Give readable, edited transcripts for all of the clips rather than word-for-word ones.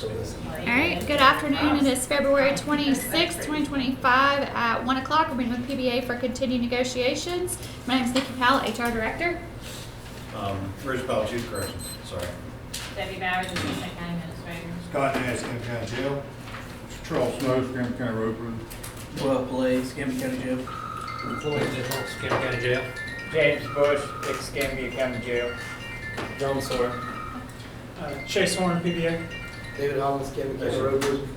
All right, good afternoon. It is February 26th, 2025 at 1 o'clock. We're meeting with PBA for continued negotiations. My name is Nikki Powell, HR Director. Rich Powell, Chief Corrections, sorry. Debbie Bowers, Assistant County Administrator. Scott Nash, Camp County Jail. Charles Snow, Scranton County Road Crew. Well, Blaze, Camden County Jail. Floyd Nichols, Camden County Jail. James Bush, Escambia County Jail. John Sawyer. Chase Horn, PBA. David Hollins, Camden County Road Crew.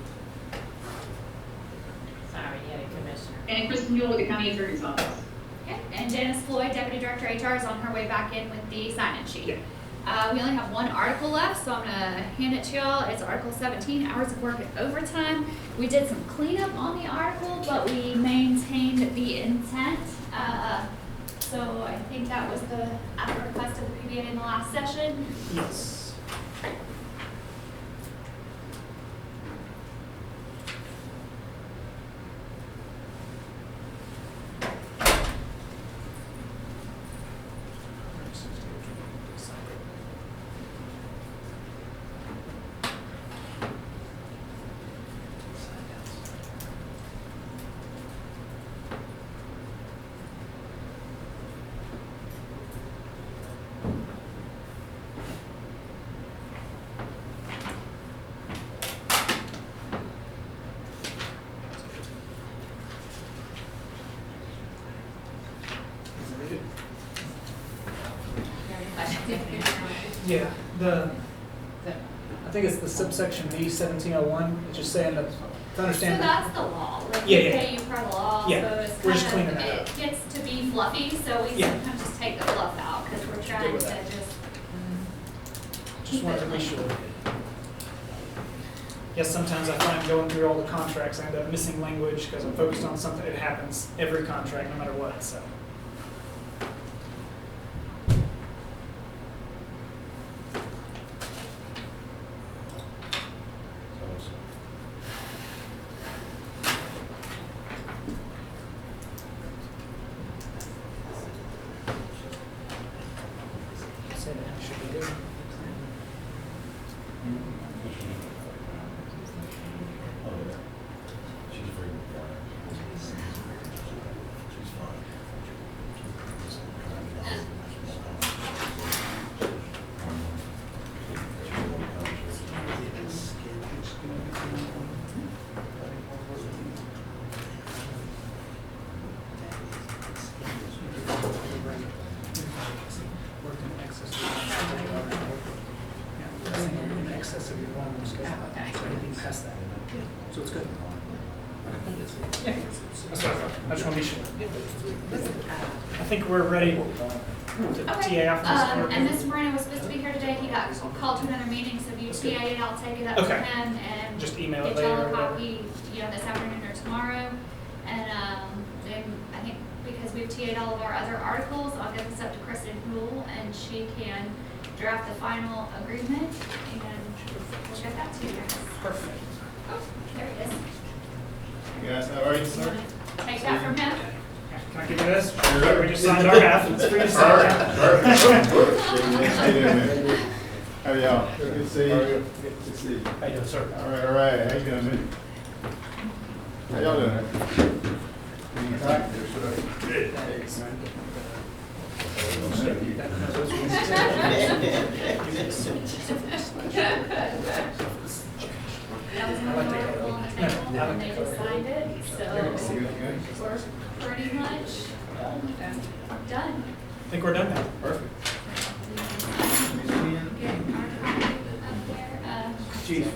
Sorry, you had a commissioner. And Kristen Mule with the County Attorney's Office. Okay, and Janice Floyd, Deputy Director HR, is on her way back in with the sign-in sheet. Yeah. We only have one article left, so I'm gonna hand it to y'all. It's Article 17, hours of work and overtime. We did some cleanup on the article, but we maintained the intent. So I think that was at the request of the PBA in the last session. Yes. Yeah, I think it's the subsection B 1701, it's just saying that, to So understand. that's the law, like Yeah, we yeah. pay you per the law, so Yeah, it's we're just kind cleaning of, that it up. gets to be fluffy, so we Yeah. sometimes just take the fluff out, because we're trying to with just that. keep Just wanted it to be clean. sure. Yes, sometimes I find going through all the contracts, I end up missing language because I'm focused on something, it happens every contract, no matter what, so. Say that should be good. She's freaking quiet. She's fine. Worked in excess of. Yeah, in excess of your normal schedule. Okay. So anything past that. So it's good. Yeah, that's what I thought. I just want to be sure. I think we're ready to Okay, TA off this. and Mr. Moreno was supposed to be here today, he got called to another meeting, so if you Okay. TA it, I'll take it up to Okay. him and Just email it get y'all later a or whatever. copy, this afternoon or tomorrow. And, then I think because we've TA'd all of our other articles, I'll get this up to Kristen Rule, and she can draft the final agreement, and we'll get that to you guys. Perfect. Oh, there it is. You guys, how are you, You sir? wanna take that from him? Can I give you this? Sure. We just signed our half. It's free to sign. How you doing, man? How are y'all? Good to see you. Good to see you. How you doing, sir? All right. How you doing, man? How y'all doing? Doing all right? Good. That was my article on the table, and they just signed it, so we're pretty much done. I think we're done now. Perfect. Get our copy up there, Chief.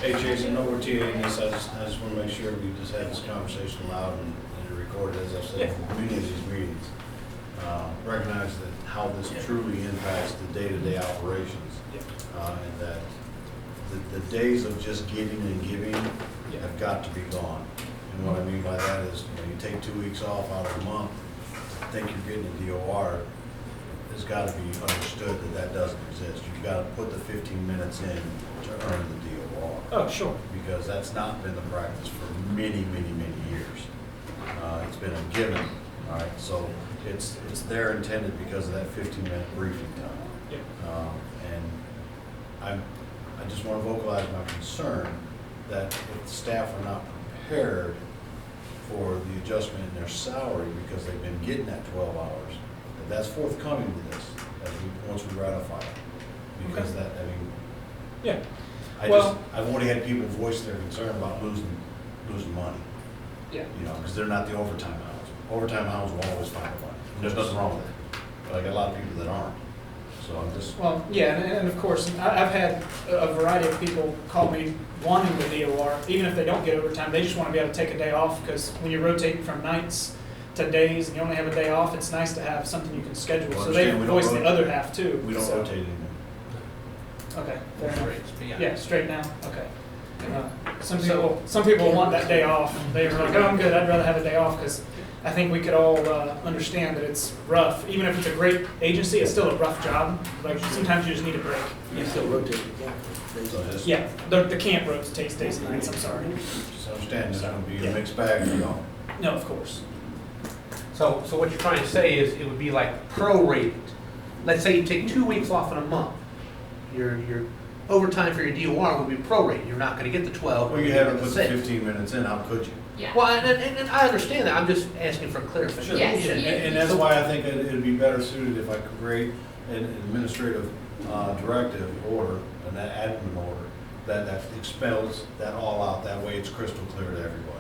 Hey Jason, no we're TAing this, I just want to make sure we just had this conversation loud and recorded, as I've said in many of these meetings. Recognize that how this truly impacts the day-to-day operations. And that the days of just getting and giving have got to be gone. And what I mean by that is, you take 2 weeks off out of a month, think you're getting a DOR, it's got to be understood that that doesn't exist. You've got to put the 15 minutes in to earn the DOR. Oh, sure. Because that's not been the practice for many, many, many years. It's been a given, All right, so it's there intended because of that 15-minute briefing time. Yeah. And I just want to vocalize my concern that if the staff are not prepared for the adjustment in their salary because they've been getting that 12 hours, that's forthcoming to this, once we ratify it. Because Okay. that, I mean, Yeah. I've already had people voice their concern about losing money, Yeah. you know, because they're not the overtime hours. Overtime hours will always find money, and there's nothing wrong with that. But I got a lot of people that aren't, so I'm just, Well, yeah, and of course, I've had a variety of people call me wanting the DOR, even if they don't get overtime, they just want to be able to take a day off, because when you're rotating from nights to days and you only have a day off, it's nice to have something you can schedule. Well, So they understand, we don't voice the rotate. other half too. we don't so- rotate anymore. Okay, fair enough. Yeah. Yeah, straight now, okay. Some people want that day off. They're like, oh, I'm good, I'd rather have a day off, because I think we could all understand that it's rough. Even if it's a great agency, it's still a rough job. Like, sometimes you just need a break. You still rotate, yeah. So just, Yeah, the camp rotates days and nights, I'm sorry. just understand, there's gonna be Yeah. a mixed bag, you know. No, of course. So what you're trying to say is it would be like prorated. Let's say you take 2 weeks off in a month. Your overtime for your DOR would be prorated. You're not gonna get the 12. Well, you you're haven't gonna put the get 15 minutes in, how could you? Yeah. Well, and I understand that. I'm just asking for clarification. Yes, And you- and that's why I think it'd be better suited if I could create an administrative directive order, and that admin order, that expels that all out, that way it's crystal clear to everybody.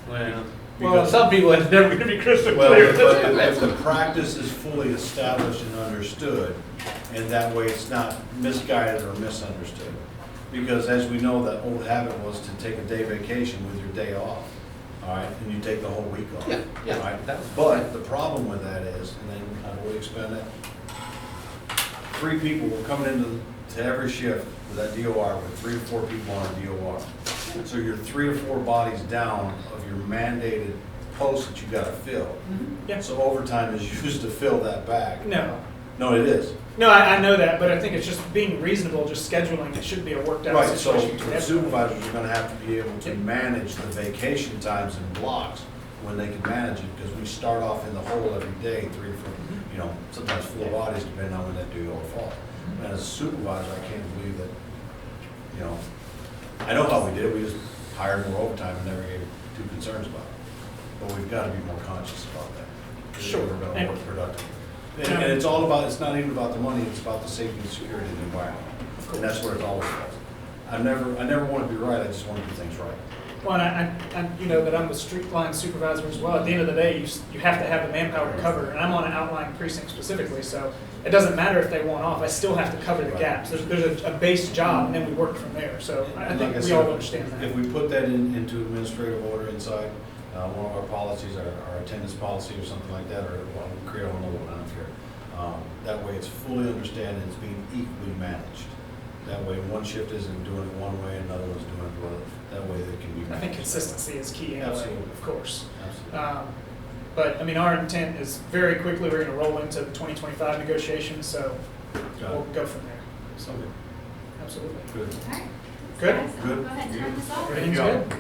Well, Because- some people, it's never gonna be crystal Well, clear. but if the practice is fully established and understood, and that way it's not misguided or misunderstood. Because as we know, that old habit was to take a day vacation with your day off, all right, and you take the whole week off. Yeah, yeah, all right? that was- But the problem with that is, and then I will expand that, 3 people were coming into every shift with that DOR, with 3 to 4 people on a DOR. So you're 3 to 4 bodies down of your mandated posts that you gotta fill. Yeah. So overtime is used to fill that bag. No. No, it is. No, I know that, but I think it's just being reasonable, just scheduling. It should be a worked out Right, so situation. between the everyone. supervisors are gonna have to be able to manage the vacation times in blocks when they can manage it, because we start off in the hole every day, 3 to 4, you know, sometimes 4 bodies, depending on when that DOR falls. And as a supervisor, I can't believe that, you know, I know how we did it, we just hired more overtime and never gave 2 concerns about it. But we've gotta be more conscious about that. if Sure. We're gonna And- work productive. And it's all about, it's not even about the money, it's about the safety and security of the environment. And that's where it always falls. I never want to be right, I just want to do things right. Well, and you know that I'm the street line supervisor as well. At the end of the day, you have to have the manpower to cover, and I'm on an outlying precinct specifically, so it doesn't matter if they want off, I still have to cover the gaps. There's a base job, and then we work from there, so I And think like I we all said, understand that. If we put that into administrative order inside, one of our policies, our attendance policy or something like that, or we'll create a whole other one, I don't care. That way it's fully understood and it's being equally managed. That way one shift isn't doing it one way, another one's doing it the other. That way they can be managed. I think consistency is key anyway, Absolutely. of course. Absolutely. But, I mean, our intent is very quickly, we're gonna roll into the 2025 negotiations, so we'll go from there. So, Okay, absolutely. good. All right. Good? Guys, I'll Good. Go ahead and turn this off. Everything's good?